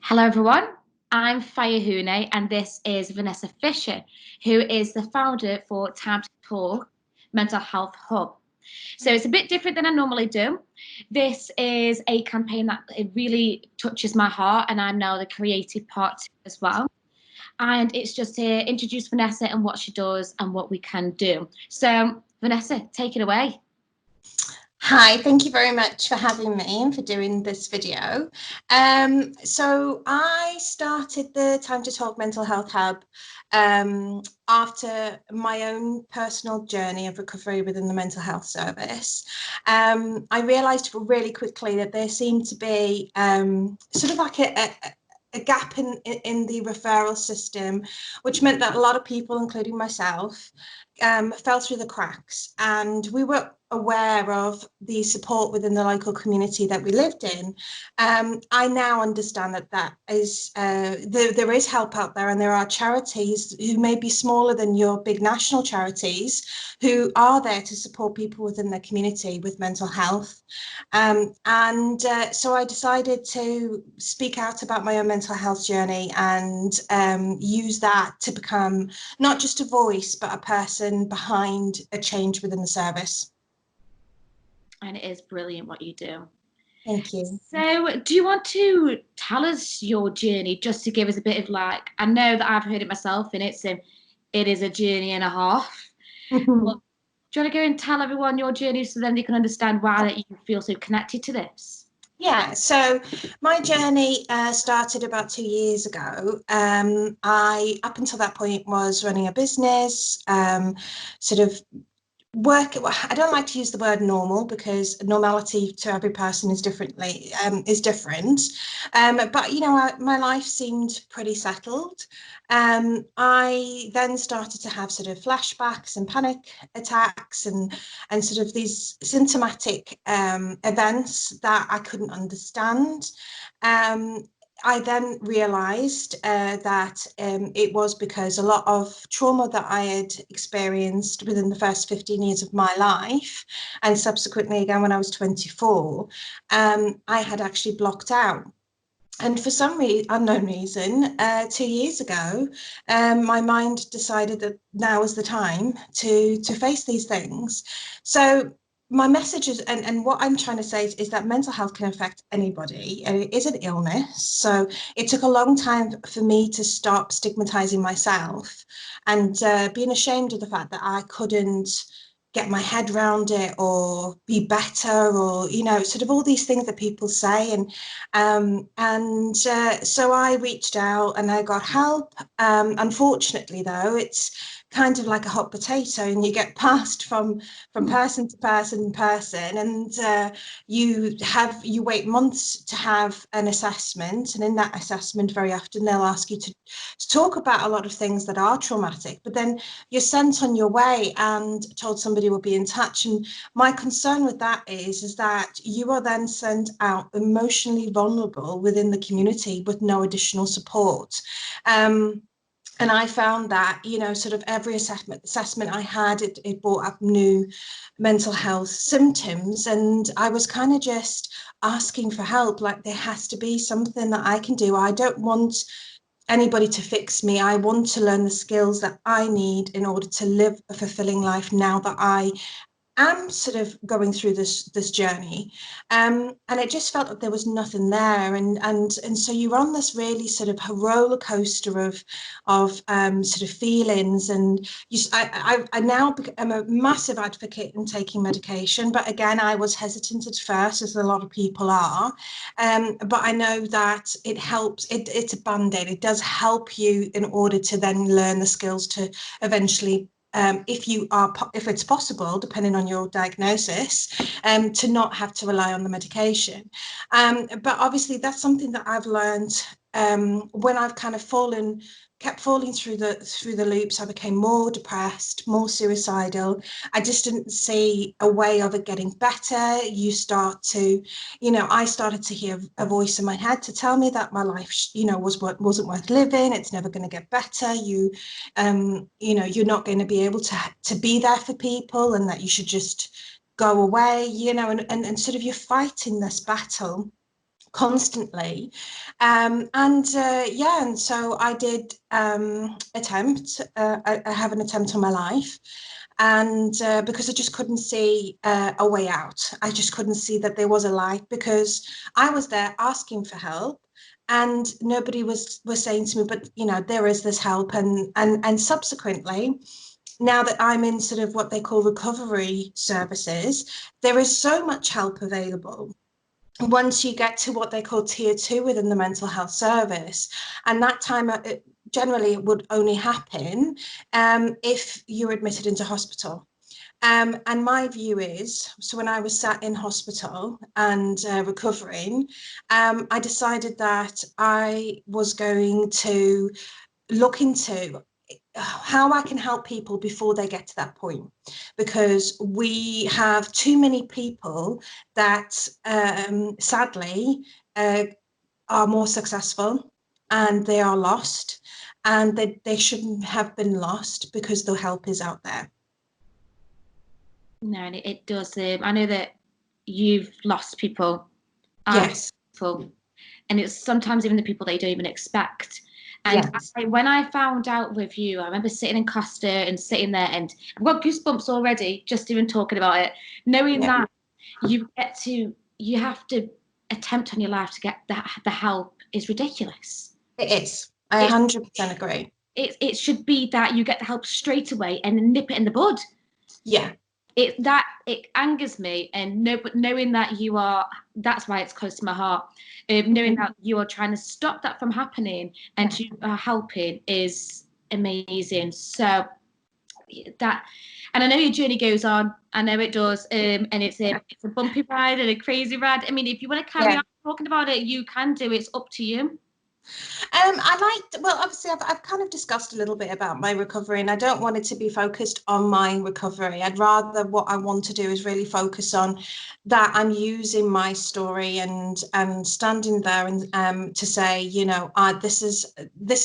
Hello everyone, I'm Fyer-Huné and this is Vennesa Fisher, who is the founder for Time to Talk Mental Health Hub. So it's a bit different than I normally do. This is a campaign that it really touches my heart and I'm now the creative part as well. And it's just to introduce Vennesa and what she does and what we can do. So Vennesa, take it away. Hi, thank you very much for having me and for doing this video. So I started the Time to Talk Mental Health Hub after my own personal journey of recovery within the mental health service. I realised really quickly that there seemed to be sort of like a gap in the referral system, which meant that a lot of people, including myself, fell through the cracks, and we were aware of the support within the local community that we lived in. I now understand that is there is help out there, and there are charities who may be smaller than your big national charities who are there to support people within their community with mental health. So I decided to speak out about my own mental health journey and use that to become not just a voice, but a person behind a change within the service. And it is brilliant what you do. Thank you. So, do you want to tell us your journey, just to give us a bit of like? I know that I've heard it myself, and it is a journey and a half. But do you want to go and tell everyone your journey so then they can understand why that you feel so connected to this? Yeah, so my journey started about 2 years ago. Up until that point, was running a business, sort of work. I don't like to use the word normal because normality to every person is different. But my life seemed pretty settled. I then started to have sort of flashbacks and panic attacks and sort of these symptomatic events that I couldn't understand. I then realised that it was because a lot of trauma that I had experienced within the first 15 years of my life, and subsequently again when I was 24, I had actually blocked out. And for some unknown reason, 2 years ago, my mind decided that now was the time to face these things. So my message is, and what I'm trying to say is that mental health can affect anybody, and it is an illness. So it took a long time for me to stop stigmatizing myself and being ashamed of the fact that I couldn't get my head around it or be better, or sort of all these things that people say. So I reached out and I got help. Unfortunately though, it's kind of like a hot potato, and you get passed from person to person, and you wait months to have an assessment, and in that assessment very often they'll ask you to talk about a lot of things that are traumatic, but then you're sent on your way and told somebody will be in touch. And my concern with that is that you are then sent out emotionally vulnerable within the community with no additional support. And I found that, sort of every assessment I had, it brought up new mental health symptoms. And I was kind of just asking for help. Like, there has to be something that I can do. I don't want anybody to fix me. I want to learn the skills that I need in order to live a fulfilling life now that I am sort of going through this journey, and it just felt like there was nothing there, and so you're on this really sort of roller coaster of sort of feelings. And I now am a massive advocate in taking medication, but again I was hesitant at first, as a lot of people are, but I know that it helps. It's a band-aid. It does help you in order to then learn the skills to eventually, if it's possible, depending on your diagnosis, to not have to rely on the medication. But obviously that's something that I've learned when I've kind of kept falling through the loops. I became more depressed, more suicidal. I just didn't see a way of it getting better. I started to hear a voice in my head to tell me that my life, wasn't worth living. It's never going to get better. You're not going to be able to be there for people, and that you should just go away, and sort of you're fighting this battle constantly. And so I did attempt, I have an attempt on my life. And because I just couldn't see a way out. I just couldn't see that there was a light, because I was there asking for help and nobody was saying to me, but there is this help. And subsequently, now that I'm in sort of what they call recovery services, there is so much help available once you get to what they call tier 2 within the mental health service. And that time, generally it would only happen if you're admitted into hospital. And my view is, so when I was sat in hospital and recovering, I decided that I was going to look into how I can help people before they get to that point, because we have too many people that sadly are more successful, and they are lost, and they shouldn't have been lost because the help is out there. No, and it does. I know that you've lost people. Yes. People, and it's sometimes even the people that you don't even expect. And Yes. when I found out with you, I remember sitting in Costa and sitting there, and I've got goosebumps already just even talking about it, knowing that you have to attempt on your life to get the help is ridiculous. It is. I 100% agree. It should be that you get the help straight away and nip it in the bud. Yeah. It angers me, and but knowing that that's why it's close to my heart. Knowing that you are trying to stop that from happening and you are helping is amazing. So that, and I know your journey goes on. I know it does, and it's a bumpy ride and a crazy ride. I mean, if you want to carry on talking about it, you can do. It's up to you. Obviously I've kind of discussed a little bit about my recovery, and I don't want it to be focused on my recovery. I'd rather, what I want to do is really focus on that I'm using my story and standing there and to say, this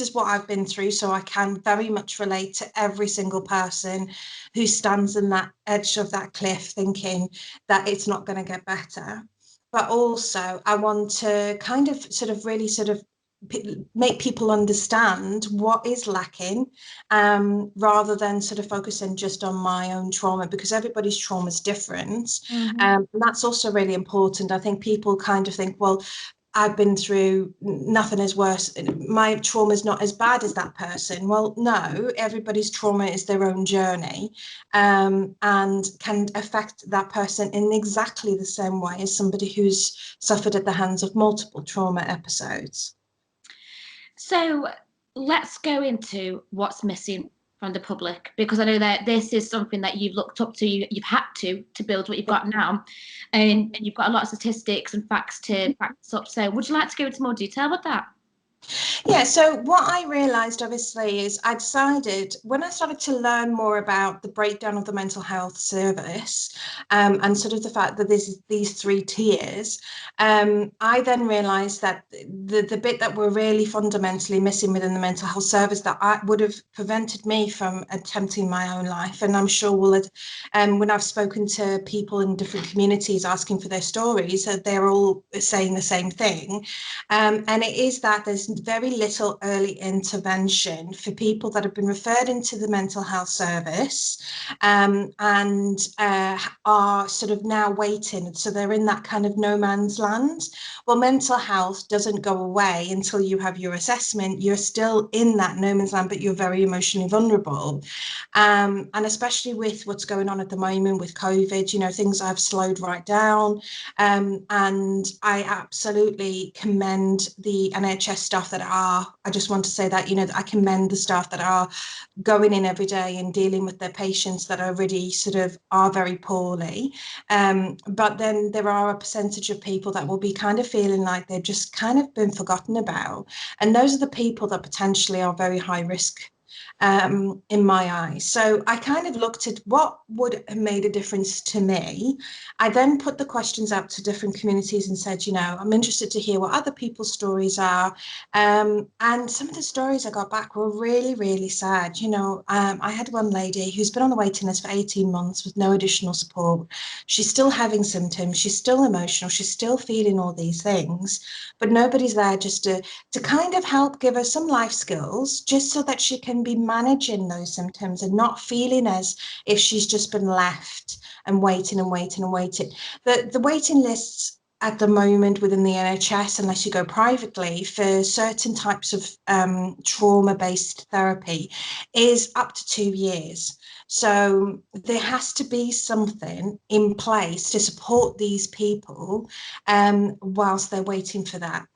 is what I've been through, so I can very much relate to every single person who stands in that edge of that cliff thinking that it's not going to get better. But also I want to kind of sort of really sort of make people understand what is lacking, rather than sort of focusing just on my own trauma, because everybody's trauma is different. Mm-hmm. And that's also really important. I think people kind of think, well, I've been through, nothing is worse, my trauma is not as bad as that person. Well, no, everybody's trauma is their own journey, and can affect that person in exactly the same way as somebody who's suffered at the hands of multiple trauma episodes. So let's go into what's missing from the public, because I know that this is something that you've looked up to, you've had to build what you've got now, and you've got a lot of statistics and facts to back this up. So would you like to go into more detail with that? Yeah, so what I realised, obviously, is I decided when I started to learn more about the breakdown of the mental health service, and sort of the fact that there's these 3 tiers, I then realised that the bit that we're really fundamentally missing within the mental health service that would have prevented me from attempting my own life, and I'm sure when I've spoken to people in different communities asking for their stories, they're all saying the same thing, and it is that there's very little early intervention for people that have been referred into the mental health service, and are sort of now waiting. So they're in that kind of no man's land. Well, mental health doesn't go away until you have your assessment. You're still in that no man's land, but you're very emotionally vulnerable. And especially with what's going on at the moment with COVID, things have slowed right down. And I absolutely commend the NHS staff I just want to say that, I commend the staff that are going in every day and dealing with their patients that already are very poorly. But then there are a percentage of people that will be kind of feeling like they've just kind of been forgotten about. And those are the people that potentially are very high risk in my eyes. So I kind of looked at what would have made a difference to me. I then put the questions out to different communities and said, you know, I'm interested to hear what other people's stories are. And some of the stories I got back were really, really sad. You know, I had one lady who's been on the waiting list for 18 months with no additional support. She's still having symptoms. She's still emotional. She's still feeling all these things, but nobody's there just to kind of help give her some life skills just so that she can be managing those symptoms and not feeling as if she's just been left and waiting and waiting and waiting. The waiting lists at the moment within the NHS, unless you go privately, for certain types of trauma-based therapy is up to 2 years. So there has to be something in place to support these people whilst they're waiting for that.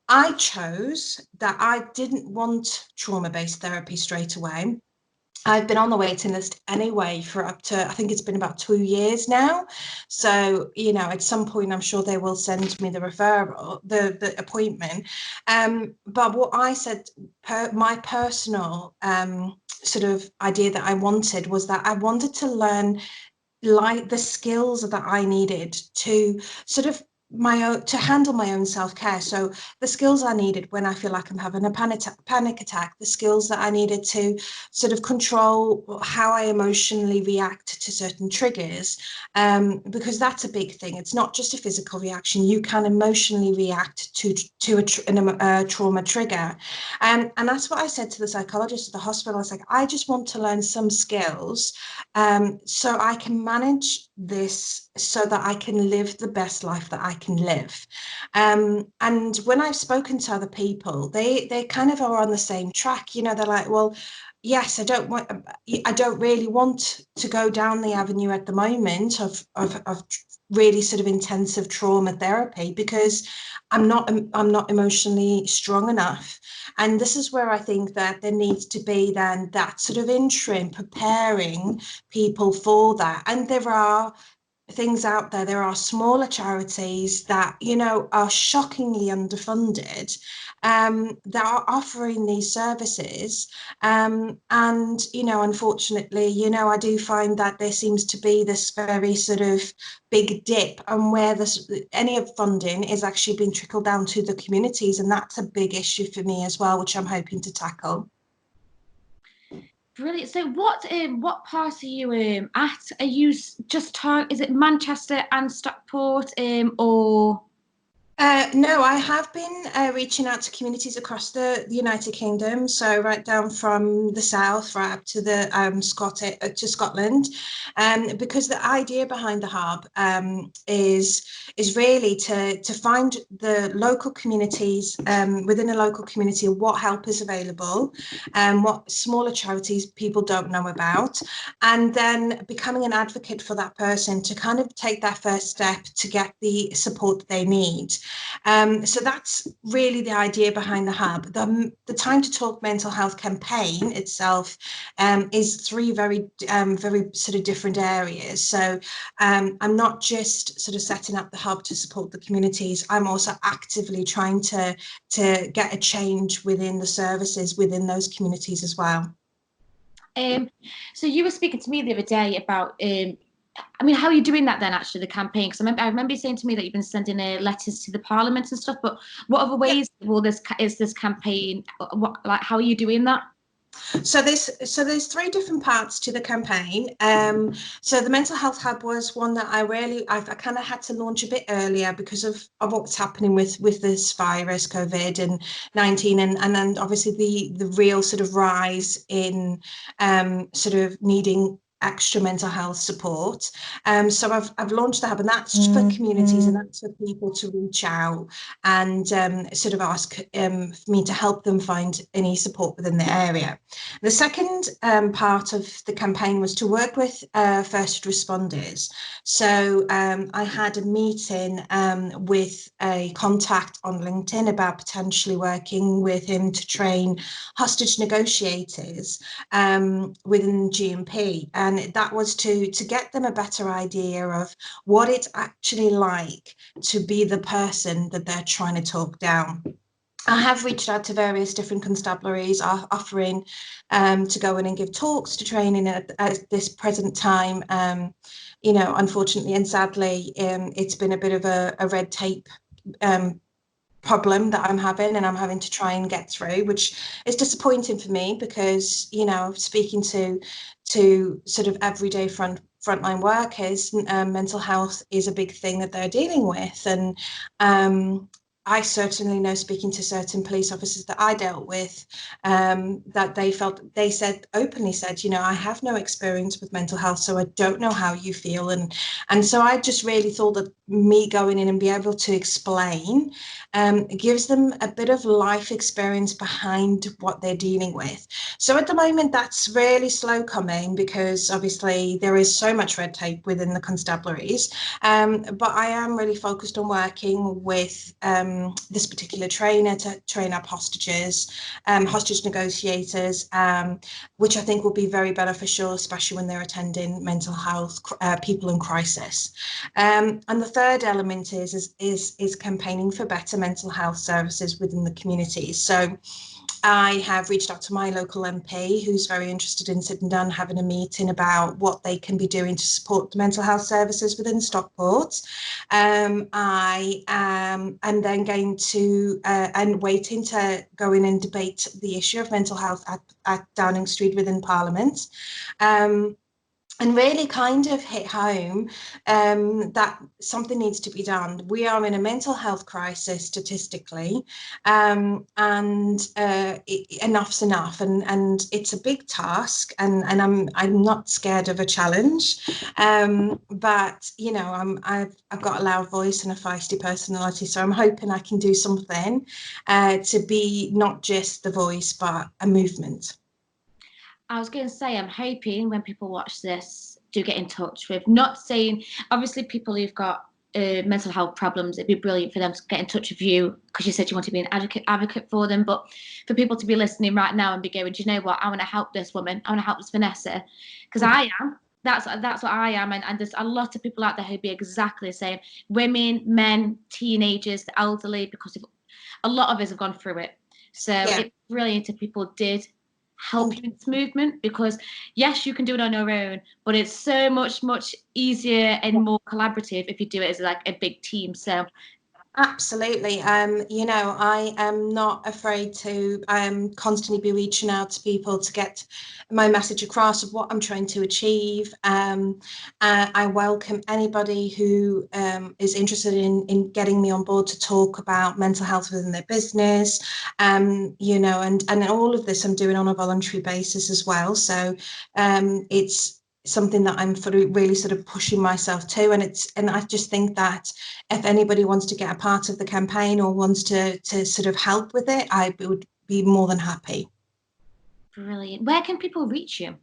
I chose that I didn't want trauma-based therapy straight away. I've been on the waiting list anyway for up to, I think it's been about 2 years now. So, you know, at some point, I'm sure they will send me the referral, the appointment. But what I said, my personal sort of idea that I wanted was that I wanted to learn like the skills that I needed to sort of to handle my own self-care. So the skills I needed when I feel like I'm having a panic attack, the skills that I needed to sort of control how I emotionally react to certain triggers, because that's a big thing. It's not just a physical reaction. You can emotionally react to a trauma trigger. And that's what I said to the psychologist at the hospital. I was like, I just want to learn some skills so I can manage this so that I can live the best life that I can live. And when I've spoken to other people, they kind of are on the same track. You know, they're like, well, yes, I don't really want to go down the avenue at the moment of really sort of intensive trauma therapy because I'm not emotionally strong enough. And this is where I think that there needs to be then that sort of interim preparing people for that. And there are things out there. There are smaller charities that, you know, are shockingly underfunded, that are offering these services. And, you know, unfortunately, you know, I do find that there seems to be this very sort of big dip and where any of funding is actually being trickled down to the communities. And that's a big issue for me as well, which I'm hoping to tackle. Brilliant. So what part are you at? Are you just is it Manchester and Stockport or? No, I have been reaching out to communities across the United Kingdom, so right down from the south right up to the to Scotland, because the idea behind the hub is really to find the local communities within a local community what help is available, and what smaller charities people don't know about, and then becoming an advocate for that person to kind of take that first step to get the support that they need. So that's really the idea behind the hub. The Time to Talk mental health campaign itself is three very sort of different areas. So I'm not just sort of setting up the hub to support the communities. I'm also actively trying to get a change within the services within those communities as well. So you were speaking to me the other day about I mean, how are you doing that then, actually, the campaign? Because I remember you saying to me that you've been sending letters to the Parliament and stuff, but what other ways is this campaign, how are you doing that? So there's three different parts to the campaign. So the mental health hub was one that I kind of had to launch a bit earlier because of what's happening with this virus, COVID-19, and then obviously the real sort of rise in sort of needing extra mental health support. So I've launched the hub, and that's for communities, and that's for people to reach out and sort of ask me to help them find any support within the area. The second part of the campaign was to work with first responders. So I had a meeting with a contact on LinkedIn about potentially working with him to train hostage negotiators within GMP. And that was to get them a better idea of what it's actually like to be the person that they're trying to talk down. I have reached out to various different constabularies offering to go in and give talks to training at this present time. You know, unfortunately and sadly, it's been a bit of a red tape problem that I'm having, and I'm having to try and get through, which is disappointing for me because, you know, speaking to sort of everyday frontline workers, mental health is a big thing that they're dealing with. And I certainly know, speaking to certain police officers that I dealt with, that they said openly said, you know, I have no experience with mental health, so I don't know how you feel. And so I just really thought that me going in and be able to explain gives them a bit of life experience behind what they're dealing with. So at the moment, that's really slow coming because obviously there is so much red tape within the constabularies. But I am really focused on working with this particular trainer to train up hostages, hostage negotiators, which I think will be very beneficial, especially when they're attending mental health people in crisis. And the third element is campaigning for better mental health services within the communities. So I have reached out to my local MP, who's very interested in sitting down and having a meeting about what they can be doing to support the mental health services within Stockport. I am then going to and waiting to go in and debate the issue of mental health at Downing Street within Parliament. And really kind of hit home that something needs to be done. We are in a mental health crisis statistically, and enough's enough. And it's a big task, and I'm not scared of a challenge. But you know, I've got a loud voice and a feisty personality, so I'm hoping I can do something to be not just the voice, but a movement. I was going to say, I'm hoping when people watch this do get in touch with, not saying, obviously, people who've got mental health problems, it'd be brilliant for them to get in touch with you because you said you want to be an advocate for them. But for people to be listening right now and be going, do you know what? I want to help this woman. I want to help this Vennesa because I am. That's what I am. And there's a lot of people out there who'd be exactly the same. Women, men, teenagers, the elderly, because a lot of us have gone through it. So Yeah. it's brilliant if people did help you in this movement because yes, you can do it on your own, but it's so much easier and more collaborative if you do it as like a big team. So Absolutely. You know, I am not afraid to constantly be reaching out to people to get my message across of what I'm trying to achieve. I welcome anybody who is interested in getting me on board to talk about mental health within their business. You know, and all of this I'm doing on a voluntary basis as well. So it's something that I'm really sort of pushing myself to, and I just think that if anybody wants to get a part of the campaign or wants to sort of help with it, I would be more than happy. Brilliant. Where can people reach you?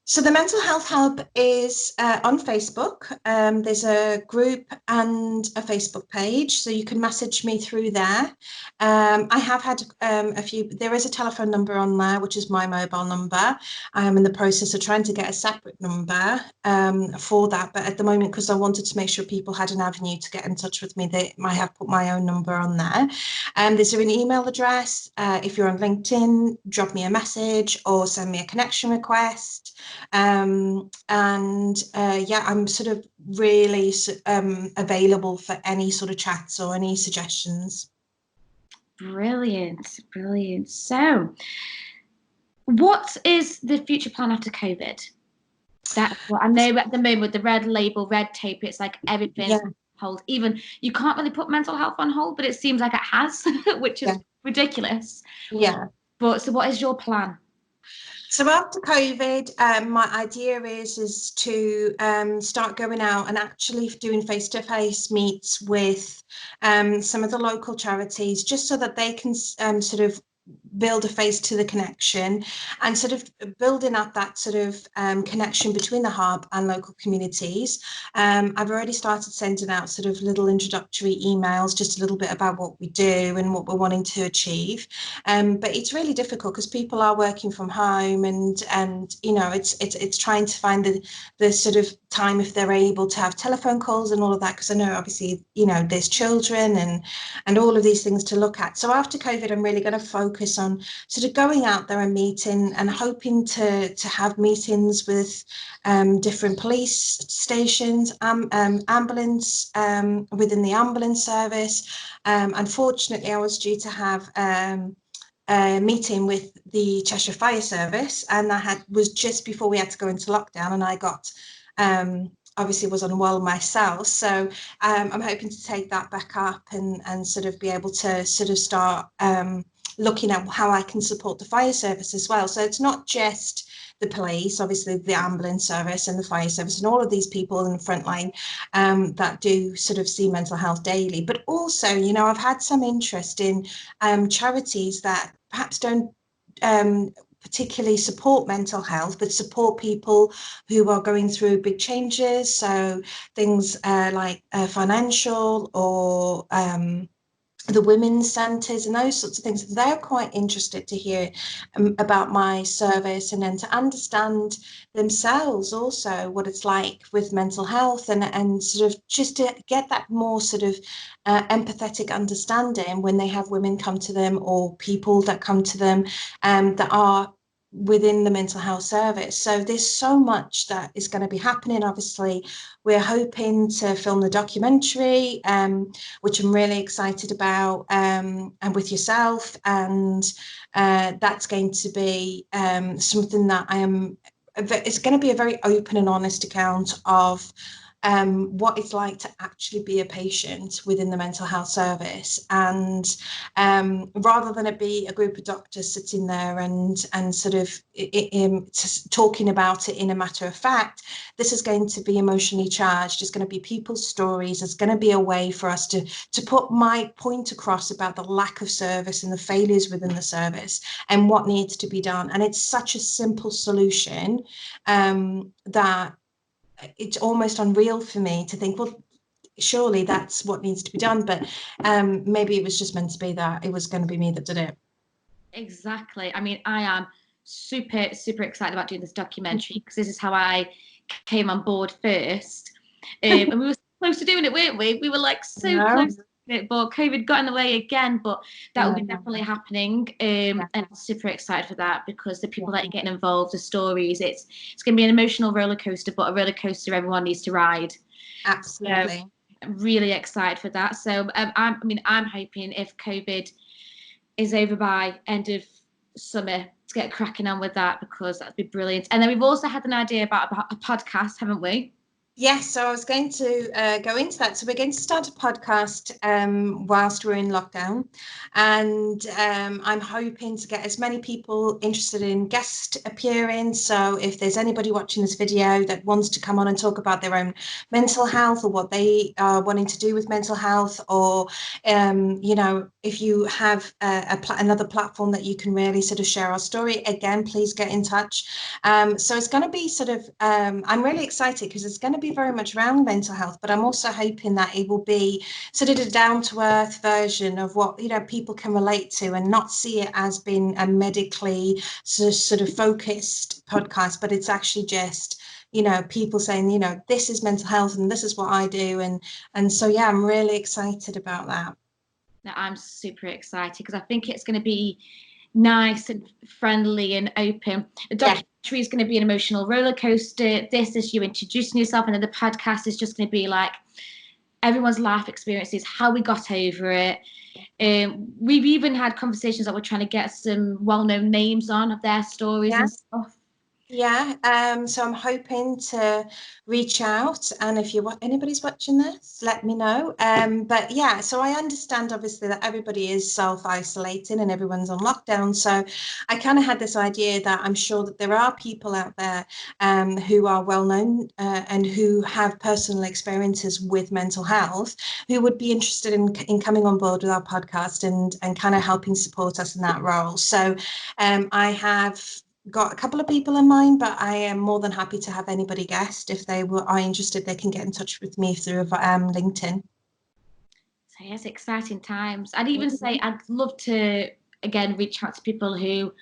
So the Mental Health Hub is on Facebook. There's a group and a Facebook page, so you can message me through there. I have had a few, there is a telephone number on there, which is my mobile number. I am in the process of trying to get a separate number for that, but at the moment, because I wanted to make sure people had an avenue to get in touch with me, I have put my own number on there. There's an email address. If you're on LinkedIn, drop me a message or send me a connection request. Yeah, I'm sort of really available for any sort of chats or any suggestions. Brilliant. So what is the future plan after COVID? That's what I know at the moment, the red label, red tape, it's like everything's on hold. Even you can't really put mental health on hold, but it seems like it has, which is ridiculous. Yeah. But so what is your plan? So after COVID, my idea is to start going out and actually doing face-to-face meets with some of the local charities, just so that they can sort of build a face to the connection, and sort of building up that sort of connection between the hub and local communities. I've already started sending out sort of little introductory emails, just a little bit about what we do and what we're wanting to achieve. But it's really difficult because people are working from home, and you know, it's trying to find the sort of time if they're able to have telephone calls and all of that, because I know obviously, you know, there's children and all of these things to look at. So after COVID, I'm really going to focus on sort of going out there and meeting, and hoping to have meetings with different police stations, ambulance, within the ambulance service. Unfortunately, I was due to have a meeting with the Cheshire Fire Service, and was just before we had to go into lockdown, and I got obviously was unwell myself. So I'm hoping to take that back up and sort of be able to sort of start looking at how I can support the fire service as well. So it's not just the police, obviously the ambulance service and the fire service and all of these people in the front line that do sort of see mental health daily. But also, you know, I've had some interest in charities that perhaps don't particularly support mental health, but support people who are going through big changes. So things like financial, or the women's centres and those sorts of things. They're quite interested to hear about my service, and then to understand themselves also what it's like with mental health, and sort of just to get that more sort of empathetic understanding when they have women come to them, or people that come to them that are within the mental health service. So there's so much that is going to be happening. Obviously, we're hoping to film the documentary, which I'm really excited about, and with yourself, and that's going to be something that it's going to be a very open and honest account of what it's like to actually be a patient within the mental health service. And rather than it be a group of doctors sitting there and sort of talking about it in a matter of fact, this is going to be emotionally charged. It's going to be people's stories. It's going to be a way for us to put my point across about the lack of service and the failures within the service and what needs to be done. And it's such a simple solution that it's almost unreal for me to think, well, surely that's what needs to be done. But maybe it was just meant to be that it was going to be me that did it. Exactly. I mean, I am super, super excited about doing this documentary, because this is how I came on board first. And we were close to doing it, weren't we? We were like so close to it, but COVID got in the way again. But that will be definitely happening. And I'm super excited for that, because the people that are getting involved, the stories, it's going to be an emotional roller coaster, but a roller coaster everyone needs to ride. Absolutely. So I'm really excited for that. So I'm hoping if COVID is over by end of summer to get cracking on with that, because that'd be brilliant. And then we've also had an idea about a podcast, haven't we? Yes, so I was going to go into that. So we're going to start a podcast whilst we're in lockdown, and I'm hoping to get as many people interested in guest appearing. So if there's anybody watching this video that wants to come on and talk about their own mental health, or what they are wanting to do with mental health, or you know, if you have another platform that you can really sort of share our story, again, please get in touch. So it's going to be sort of, I'm really excited because it's going to be very much around mental health, but I'm also hoping that it will be sort of a down-to-earth version of what, you know, people can relate to, and not see it as being a medically sort of focused podcast, but it's actually just, you know, people saying, you know, this is mental health and this is what I do. And so, yeah, I'm really excited about that. I'm super excited, because I think it's going to be nice and friendly and open. The documentary is going to be an emotional roller coaster. This is you introducing yourself, and then the podcast is just going to be like everyone's life experiences, how we got over it. We've even had conversations that we're trying to get some well-known names on of their stories and stuff. Yeah, so I'm hoping to reach out, and if anybody's watching this, let me know. But yeah, so I understand obviously that everybody is self-isolating and everyone's on lockdown. So I kind of had this idea that I'm sure that there are people out there who are well known and who have personal experiences with mental health who would be interested in coming on board with our podcast and kind of helping support us in that role. So I have got a couple of people in mind, but I am more than happy to have anybody guest. If are interested, they can get in touch with me through LinkedIn. So yes, exciting times. I'd even say I'd love to again reach out to people who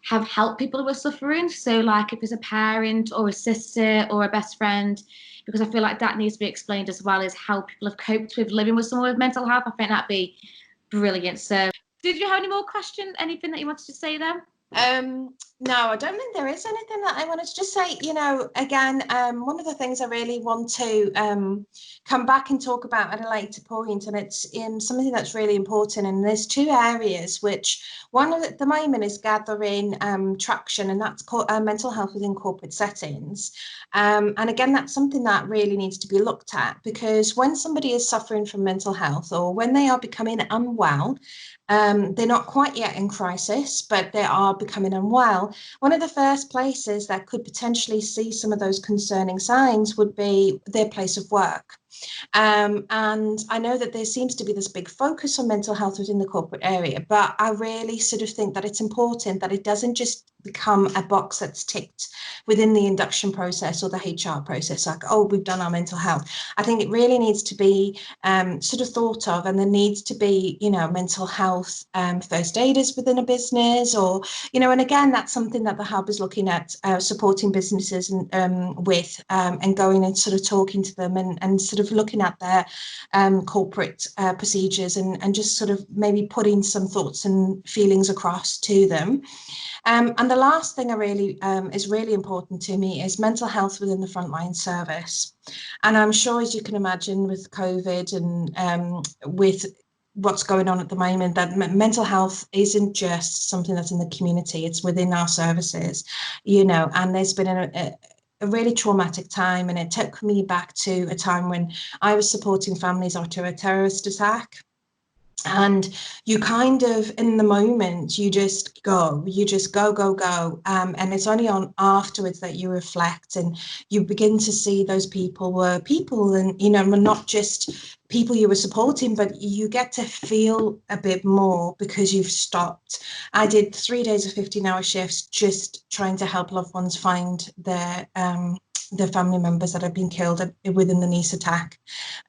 have helped people who are suffering. So like if it's a parent or a sister or a best friend, because I feel like that needs to be explained as well as how people have coped with living with someone with mental health. I think that'd be brilliant. So did you have any more questions? Anything that you wanted to say then? No, I don't think there is anything that I wanted to just say. Again, one of the things I really want to come back and talk about at a later point, and it's in something that's really important. And there's two areas which one at the moment is gathering traction, and that's called mental health within corporate settings. And again, that's something that really needs to be looked at, because when somebody is suffering from mental health or when they are becoming unwell, they're not quite yet in crisis, but they are becoming unwell. One of the first places that could potentially see some of those concerning signs would be their place of work. And I know that there seems to be this big focus on mental health within the corporate area, but I really sort of think that it's important that it doesn't just become a box that's ticked within the induction process or the HR process, like, oh, we've done our mental health. I think it really needs to be sort of thought of, and there needs to be, mental health first aiders within a business, or, and again, that's something that the Hub is looking at, supporting businesses with, and going and sort of talking to them and sort of looking at their corporate procedures and just sort of maybe putting some thoughts and feelings across to them. And the last thing I really is really important to me is mental health within the frontline service. And I'm sure, as you can imagine, with COVID and with what's going on at the moment, that mental health isn't just something that's in the community, it's within our services, and there's been a really traumatic time, and it took me back to a time when I was supporting families after a terrorist attack. And you kind of, in the moment, you just go, go. And it's only on afterwards that you reflect and you begin to see those people were people, and, not just people you were supporting, but you get to feel a bit more because you've stopped. I did 3 days of 15-hour shifts just trying to help loved ones find their family members that had been killed within the Nice attack.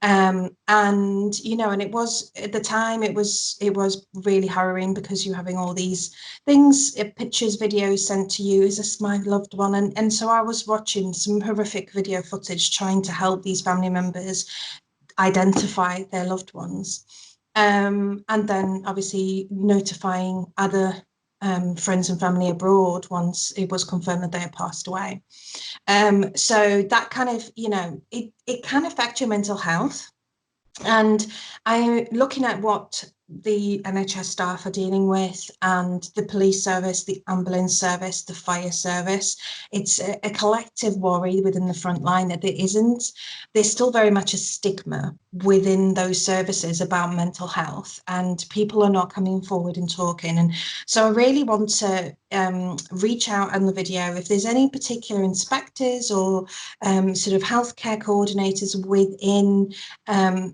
And and it was, at the time, it was really harrowing, because you're having all these things, pictures, videos sent to you, is this my loved one? And so I was watching some horrific video footage trying to help these family members identify their loved ones, and then obviously notifying other friends and family abroad once it was confirmed that they had passed away. So that kind of, it can affect your mental health. And I'm looking at what the NHS staff are dealing with, and the police service, the ambulance service, the fire service. It's a collective worry within the front line that there's still very much a stigma within those services about mental health, and people are not coming forward and talking. And so I really want to reach out on the video if there's any particular inspectors or sort of healthcare coordinators within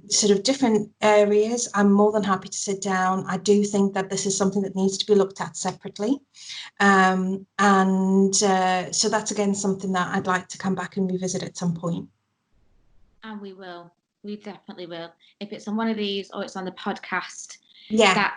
sort of different areas. I'm more than happy to sit down. I do think that this is something that needs to be looked at separately. So that's, again, something that I'd like to come back and revisit at some point. And we will. We definitely will. If it's on one of these or it's on the podcast, Yeah.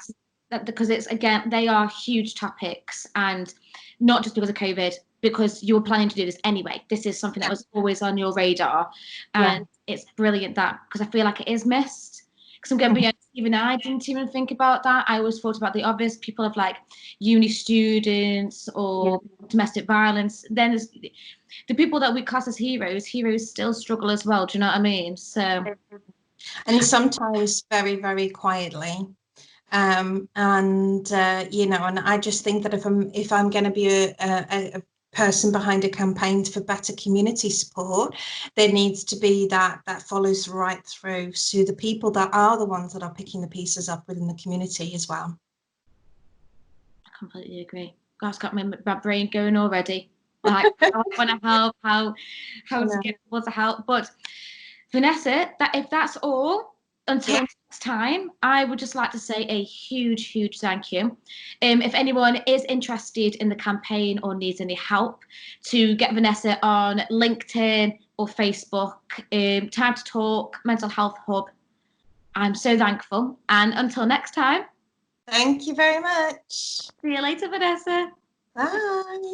Because it's, again, they are huge topics, and not just because of COVID, because you were planning to do this anyway. This is something that was always on your radar, and it's brilliant that, because I feel like it is missed. Because I'm going to be honest, even I didn't even think about that. I always thought about the obvious, people of like uni students or domestic violence. Then there's the people that we class as heroes still struggle as well. Do you know what I mean? So, and sometimes very, very quietly. And I just think that if I'm going to be a person behind a campaign for better community support. There needs to be that follows right through, so the people that are the ones that are picking the pieces up within the community as well. I completely agree. God's got my brain going already. Like, how I want to help, how to get people to help. But Vennesa, if that's all, until next time, I would just like to say a huge, huge thank you. If anyone is interested in the campaign or needs any help, to get Vennesa on LinkedIn or Facebook, Time to Talk, Mental Health Hub. I'm so thankful. And until next time. Thank you very much. See you later, Vennesa. Bye.